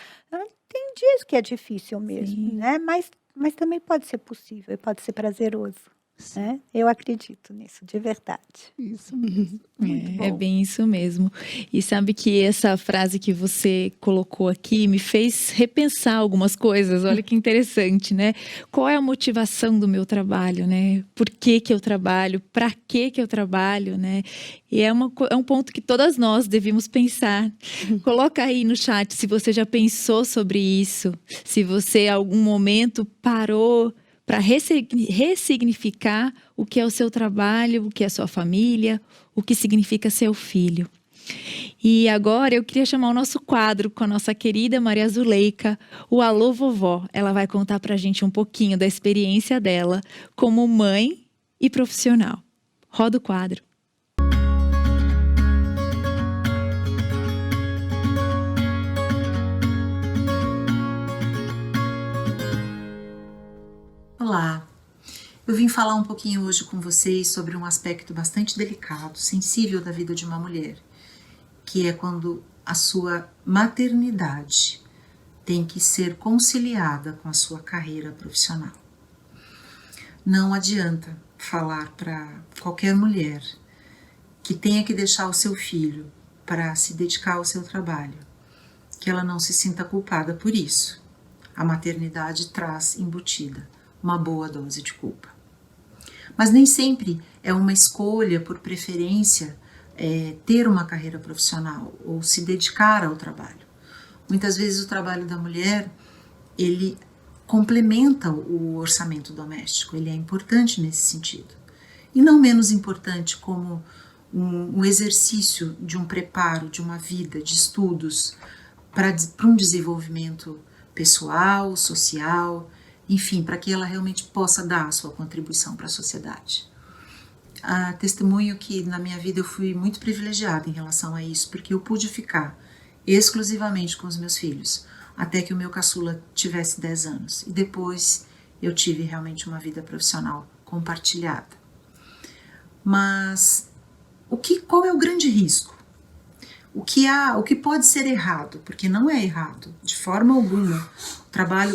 Tem dias que é difícil mesmo, né? Mas também pode ser possível e pode ser prazeroso. Né? Eu acredito nisso, de verdade. Isso mesmo. Muito bom. É bem isso mesmo. E sabe que essa frase que você colocou aqui me fez repensar algumas coisas. Olha que interessante, né? Qual é a motivação do meu trabalho, né? Por que eu trabalho? Para que eu trabalho, né? E é um ponto que todas nós devemos pensar. Coloca aí no chat se você já pensou sobre isso. Se você, em algum momento, parou para ressignificar o que é o seu trabalho, o que é a sua família, o que significa seu filho. E agora eu queria chamar o nosso quadro com a nossa querida Maria Zuleika, o Alô Vovó. Ela vai contar para a gente um pouquinho da experiência dela como mãe e profissional. Roda o quadro. Olá, eu vim falar um pouquinho hoje com vocês sobre um aspecto bastante delicado, sensível da vida de uma mulher, que é quando a sua maternidade tem que ser conciliada com a sua carreira profissional. Não adianta falar para qualquer mulher que tenha que deixar o seu filho para se dedicar ao seu trabalho, que ela não se sinta culpada por isso. A maternidade traz embutida uma boa dose de culpa. Mas nem sempre é uma escolha, por preferência, ter uma carreira profissional ou se dedicar ao trabalho. Muitas vezes o trabalho da mulher, ele complementa o orçamento doméstico, ele é importante nesse sentido. E não menos importante como um exercício de um preparo, de uma vida, de estudos para um desenvolvimento pessoal, social, enfim, para que ela realmente possa dar a sua contribuição para a sociedade. Testemunho que na minha vida eu fui muito privilegiada em relação a isso, porque eu pude ficar exclusivamente com os meus filhos, até que o meu caçula tivesse 10 anos. E depois eu tive realmente uma vida profissional compartilhada. Mas qual é o grande risco? O que pode ser errado? Porque não é errado, de forma alguma.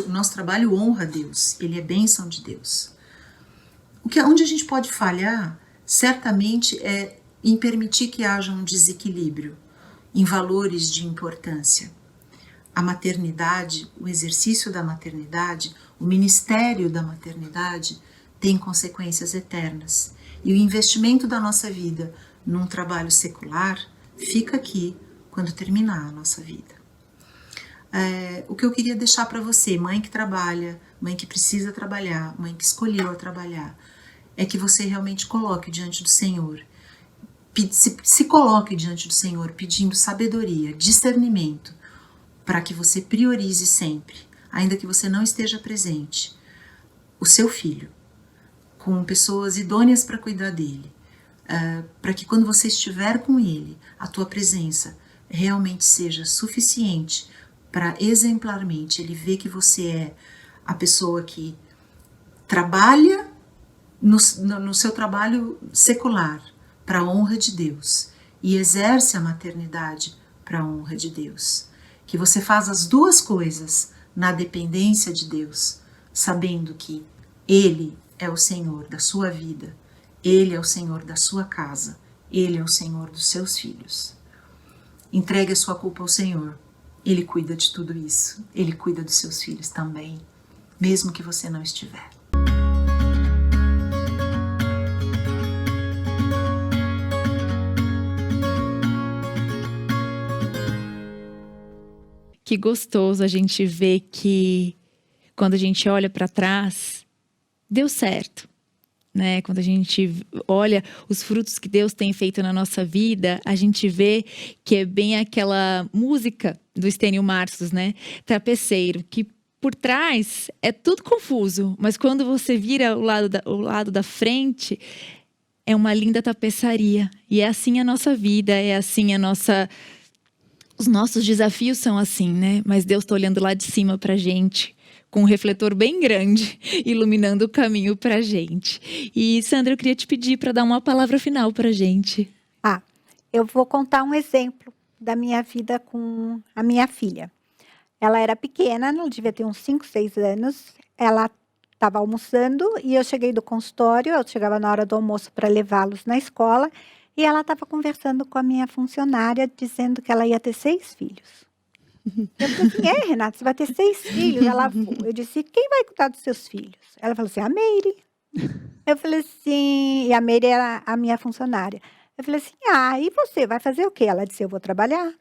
O nosso trabalho honra a Deus, ele é bênção de Deus. Onde a gente pode falhar, certamente, é em permitir que haja um desequilíbrio em valores de importância. A maternidade, o exercício da maternidade, o ministério da maternidade tem consequências eternas. E o investimento da nossa vida num trabalho secular fica aqui quando terminar a nossa vida. O que eu queria deixar para você, mãe que trabalha, mãe que precisa trabalhar, mãe que escolheu a trabalhar, é que você realmente coloque diante do Senhor, se coloque diante do Senhor pedindo sabedoria, discernimento, para que você priorize sempre, ainda que você não esteja presente, o seu filho, com pessoas idôneas para cuidar dele, para que quando você estiver com ele, a tua presença realmente seja suficiente para exemplarmente ele ver que você é a pessoa que trabalha no seu trabalho secular para a honra de Deus e exerce a maternidade para a honra de Deus. Que você faz as duas coisas na dependência de Deus, sabendo que Ele é o Senhor da sua vida, Ele é o Senhor da sua casa, Ele é o Senhor dos seus filhos. Entregue a sua culpa ao Senhor, Ele cuida de tudo isso, Ele cuida dos seus filhos também, mesmo que você não estiver. Que gostoso a gente ver que quando a gente olha para trás, deu certo, né? Quando a gente olha os frutos que Deus tem feito na nossa vida, a gente vê que é bem aquela música do Estênio Marços, né? Trapeceiro, que por trás é tudo confuso, mas quando você vira o lado da frente, é uma linda tapeçaria. E é assim a nossa vida, é assim a nossa... Os nossos desafios são assim, né? Mas Deus está olhando lá de cima pra gente, com um refletor bem grande, iluminando o caminho pra gente. E, Sandra, eu queria te pedir para dar uma palavra final pra gente. Eu vou contar um exemplo da minha vida com a minha filha. Ela era pequena, ela devia ter uns 5, 6 anos. Ela estava almoçando e eu cheguei do consultório, eu chegava na hora do almoço para levá-los na escola. E ela estava conversando com a minha funcionária, dizendo que ela ia ter 6 filhos. Eu falei assim, Renata, você vai ter 6 filhos? Ela falou. Eu disse, quem vai cuidar dos seus filhos? Ela falou assim, a Meire. Eu falei assim, e a Meire era a minha funcionária. Eu falei assim, e você vai fazer o quê? Ela disse, eu vou trabalhar.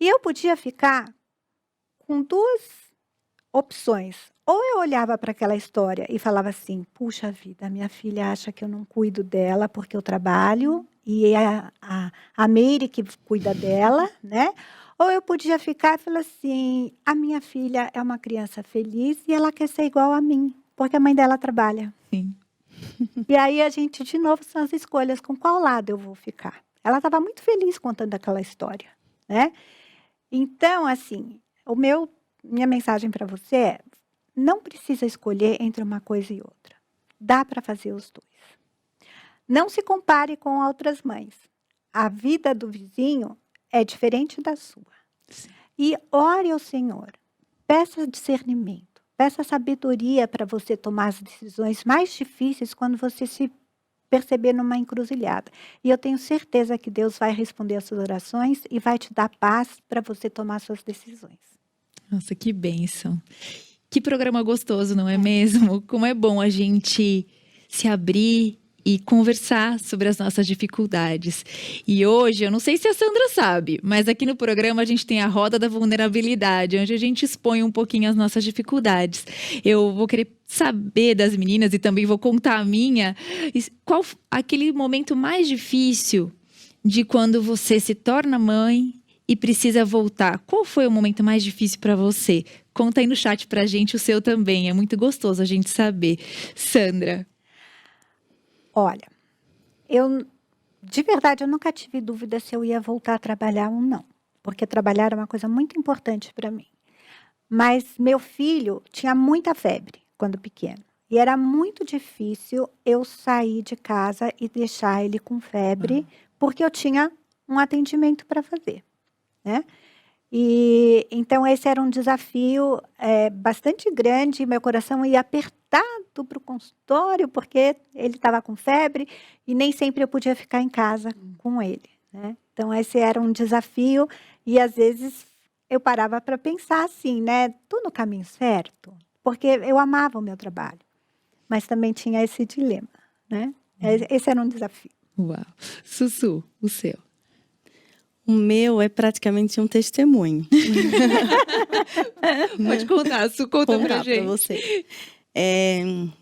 E eu podia ficar com 2 opções. Ou eu olhava para aquela história e falava assim, puxa vida, minha filha acha que eu não cuido dela porque eu trabalho e é a Meire que cuida dela, né? Ou eu podia ficar e falar assim, a minha filha é uma criança feliz e ela quer ser igual a mim, porque a mãe dela trabalha. Sim. E aí a gente, de novo, são as escolhas, com qual lado eu vou ficar. Ela estava muito feliz contando aquela história, né? Então, assim, minha mensagem para você é, não precisa escolher entre uma coisa e outra. Dá para fazer os 2. Não se compare com outras mães. A vida do vizinho é diferente da sua. Sim. E ore ao Senhor. Peça discernimento. Peça sabedoria para você tomar as decisões mais difíceis quando você se perceber numa encruzilhada. E eu tenho certeza que Deus vai responder as suas orações e vai te dar paz para você tomar suas decisões. Nossa, que bênção. Que programa gostoso, não é mesmo? Como é bom a gente se abrir e conversar sobre as nossas dificuldades. E hoje, eu não sei se a Sandra sabe, mas aqui no programa a gente tem a Roda da Vulnerabilidade, onde a gente expõe um pouquinho as nossas dificuldades. Eu vou querer saber das meninas e também vou contar a minha. Qual aquele momento mais difícil de quando você se torna mãe e precisa voltar? Qual foi o momento mais difícil para você? Conta aí no chat pra gente o seu também. É muito gostoso a gente saber. Sandra. Olha, de verdade, eu nunca tive dúvida se eu ia voltar a trabalhar ou não. Porque trabalhar é uma coisa muito importante para mim. Mas meu filho tinha muita febre quando pequeno. E era muito difícil eu sair de casa e deixar ele com febre, porque eu tinha um atendimento para fazer, né? E então esse era um desafio bastante grande, meu coração ia apertado para o consultório, porque ele estava com febre e nem sempre eu podia ficar em casa com ele, né? Então esse era um desafio e às vezes eu parava para pensar assim, né? Tô no caminho certo? Porque eu amava o meu trabalho, mas também tinha esse dilema, né? Esse era um desafio. Uau. Sussu, o seu. O meu é praticamente um testemunho. Pode contar, Su, conta pra Contar gente. para você.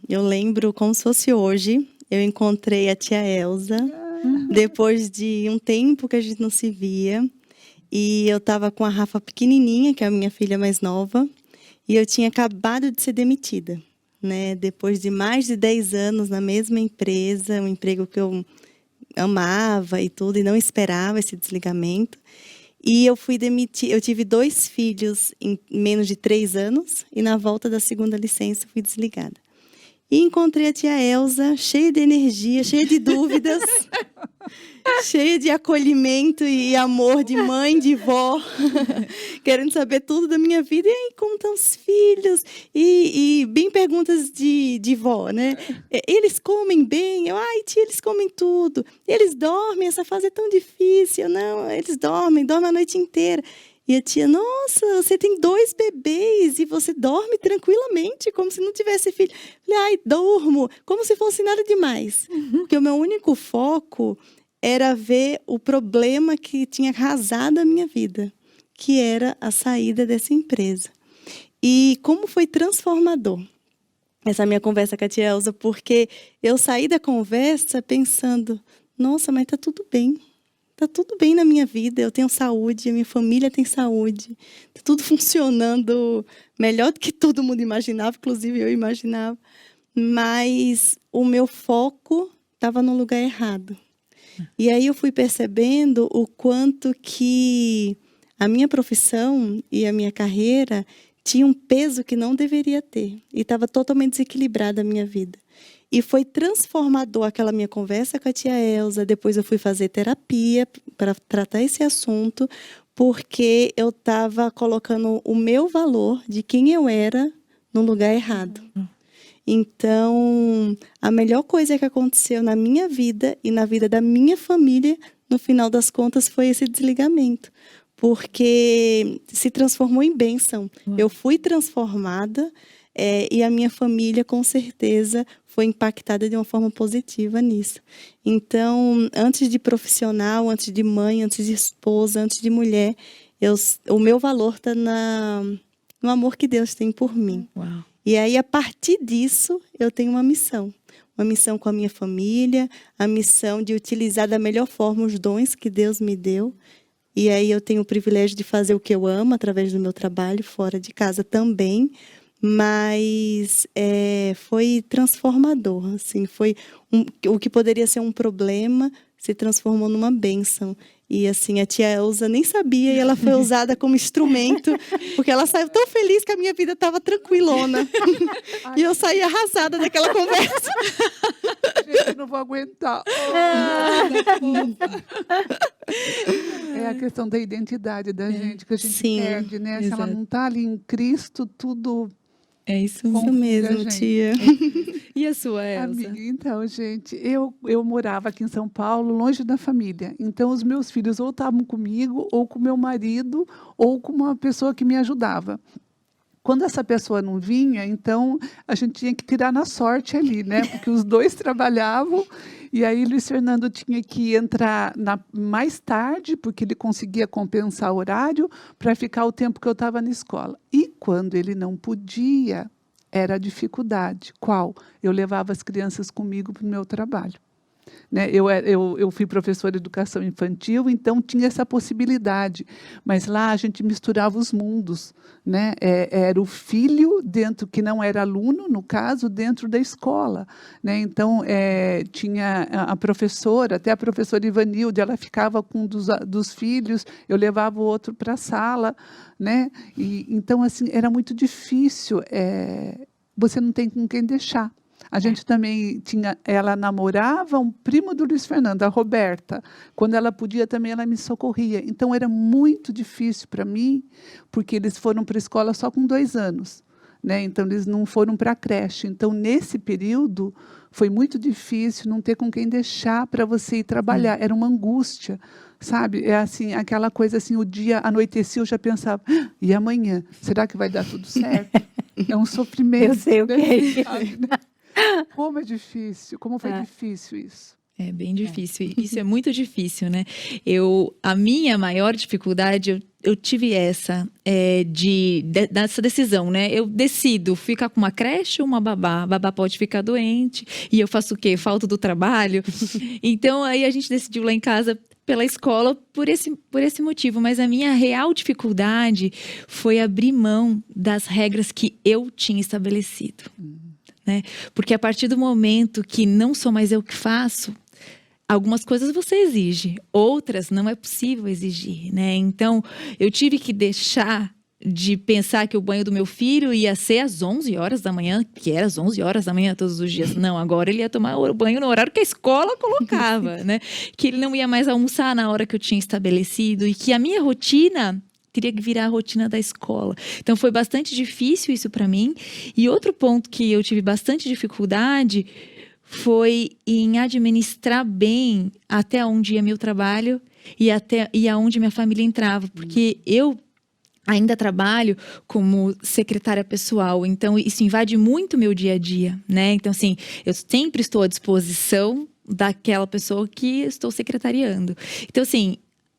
Eu lembro como se fosse hoje, eu encontrei a tia Elza, depois de um tempo que a gente não se via, e eu estava com a Rafa pequenininha, que é a minha filha mais nova, e eu tinha acabado de ser demitida, né? Depois de mais de 10 anos na mesma empresa, um emprego que eu amava e tudo, e não esperava esse desligamento. E eu fui demitida, eu tive 2 filhos em menos de 3 anos, e na volta da segunda licença fui desligada. E encontrei a tia Elza, cheia de energia, cheia de dúvidas, cheia de acolhimento e amor de mãe, de vó, querendo saber tudo da minha vida. E aí, como estão os filhos? E bem perguntas de vó, né? Eles comem bem? Ai, tia, eles comem tudo. Eles dormem? Essa fase é tão difícil. Não, eles dormem a noite inteira. E a tia, nossa, você tem 2 bebês e você dorme tranquilamente, como se não tivesse filho. Falei, ai, durmo, como se fosse nada demais. Porque o meu único foco era ver o problema que tinha arrasado a minha vida, que era a saída dessa empresa. E como foi transformador essa minha conversa com a tia Elza, porque eu saí da conversa pensando, nossa, mas está tudo bem. Está tudo bem na minha vida, eu tenho saúde, a minha família tem saúde. Está tudo funcionando melhor do que todo mundo imaginava, inclusive eu imaginava. Mas o meu foco estava no lugar errado. E aí eu fui percebendo o quanto que a minha profissão e a minha carreira tinha um peso que não deveria ter. E estava totalmente desequilibrada a minha vida. E foi transformador aquela minha conversa com a tia Elza. Depois eu fui fazer terapia para tratar esse assunto, porque eu estava colocando o meu valor de quem eu era no lugar errado. Então, a melhor coisa que aconteceu na minha vida e na vida da minha família, no final das contas, foi esse desligamento. Porque se transformou em bênção. Eu fui transformada e a minha família, com certeza, foi impactada de uma forma positiva nisso. Então, antes de profissional, antes de mãe, antes de esposa, antes de mulher, o meu valor está no amor que Deus tem por mim. Uau. E aí, a partir disso, eu tenho uma missão com a minha família, a missão de utilizar da melhor forma os dons que Deus me deu. E aí eu tenho o privilégio de fazer o que eu amo através do meu trabalho, fora de casa também. Mas foi transformador, assim, foi o que poderia ser um problema se transformou numa bênção. E assim, a tia Elza nem sabia e ela foi usada como instrumento, porque ela saiu tão feliz que a minha vida estava tranquilona. E eu saí arrasada daquela conversa. Gente, eu não vou aguentar. É a questão da identidade da gente, que a gente Sim, perde, né? Se ela exato. não está ali em Cristo, tudo... É isso Isso mesmo. mesmo, gente. tia. E a sua, Elza? Amiga, então, gente, eu morava aqui em São Paulo, longe da família. Então, os meus filhos ou estavam comigo, ou com meu marido, ou com uma pessoa que me ajudava. Quando essa pessoa não vinha, então, a gente tinha que tirar na sorte ali, né? Porque os 2 trabalhavam, e aí Luiz Fernando tinha que entrar mais tarde, porque ele conseguia compensar o horário, para ficar o tempo que eu estava na escola. E quando ele não podia, era a dificuldade. Qual? Eu levava as crianças comigo para o meu trabalho. Né? Eu fui professora de educação infantil, então tinha essa possibilidade. Mas lá a gente misturava os mundos. Né? Era o filho, dentro que não era aluno, no caso, dentro da escola. Né? Então, tinha a professora, até a professora Ivanilde, ela ficava com um dos filhos, eu levava o outro para a sala. Né? Então, assim, era muito difícil. Você não tem com quem deixar. A gente também tinha, ela namorava um primo do Luiz Fernando, a Roberta. Quando ela podia também, ela me socorria. Então era muito difícil para mim, porque eles foram para a escola só com 2 anos, né? Então eles não foram para a creche. Então nesse período foi muito difícil não ter com quem deixar para você ir trabalhar. Era uma angústia, sabe? É assim, aquela coisa assim, o dia anoitecia, eu já pensava, e amanhã? Será que vai dar tudo certo? É um sofrimento. Eu sei o que é isso. Sabe, né? Como é difícil, como foi difícil isso. É bem difícil. Isso é muito difícil, né? A minha maior dificuldade, eu tive dessa decisão, né? Eu decido ficar com uma creche ou uma babá. A babá pode ficar doente. E eu faço o quê? Falto do trabalho. Então, aí a gente decidiu lá em casa pela escola por esse motivo. Mas a minha real dificuldade foi abrir mão das regras que eu tinha estabelecido. Né? Porque a partir do momento que não sou mais eu que faço, algumas coisas você exige, outras não é possível exigir, né? Então, eu tive que deixar de pensar que o banho do meu filho ia ser às 11 horas da manhã, que era às 11 horas da manhã todos os dias. Não, agora ele ia tomar o banho no horário que a escola colocava, né? Que ele não ia mais almoçar na hora que eu tinha estabelecido e que a minha rotina teria que virar a rotina da escola. Então, foi bastante difícil isso para mim. E outro ponto que eu tive bastante dificuldade foi em administrar bem até onde ia meu trabalho e aonde minha família entrava. Porque eu ainda trabalho como secretária pessoal, então isso invade muito meu dia a dia, né? Então, assim, eu sempre estou à disposição daquela pessoa que estou secretariando. Então, assim,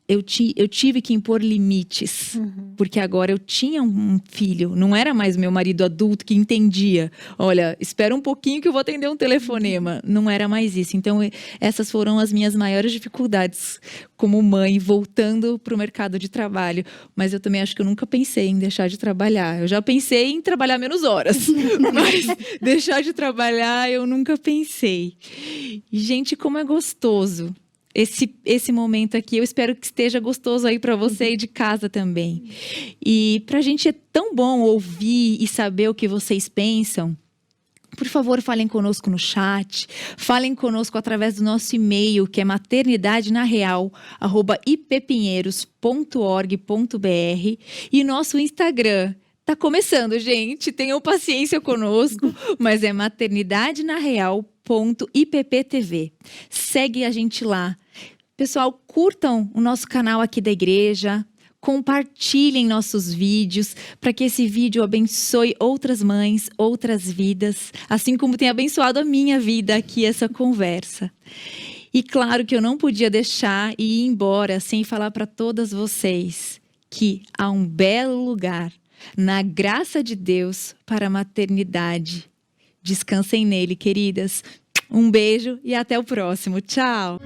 eu tive que impor limites, porque agora eu tinha um filho, não era mais meu marido adulto que entendia. Olha, espera um pouquinho que eu vou atender um telefonema. Não era mais isso. Então, essas foram as minhas maiores dificuldades como mãe, voltando para o mercado de trabalho. Mas eu também acho que eu nunca pensei em deixar de trabalhar. Eu já pensei em trabalhar menos horas, mas deixar de trabalhar eu nunca pensei. E, gente, como é gostoso esse momento aqui. Eu espero que esteja gostoso aí para você aí de casa também. E pra gente é tão bom ouvir e saber o que vocês pensam. Por favor, falem conosco no chat, falem conosco através do nosso e-mail, que é maternidadenareal@ippinheiros.org.br, e nosso Instagram. Tá começando, gente. Tenham paciência conosco, mas é maternidadenareal.ipptv. Segue a gente lá. Pessoal, curtam o nosso canal aqui da igreja, compartilhem nossos vídeos para que esse vídeo abençoe outras mães, outras vidas, assim como tem abençoado a minha vida aqui essa conversa. E claro que eu não podia deixar e ir embora sem falar para todas vocês que há um belo lugar na graça de Deus para a maternidade. Descansem nele, queridas. Um beijo e até o próximo. Tchau!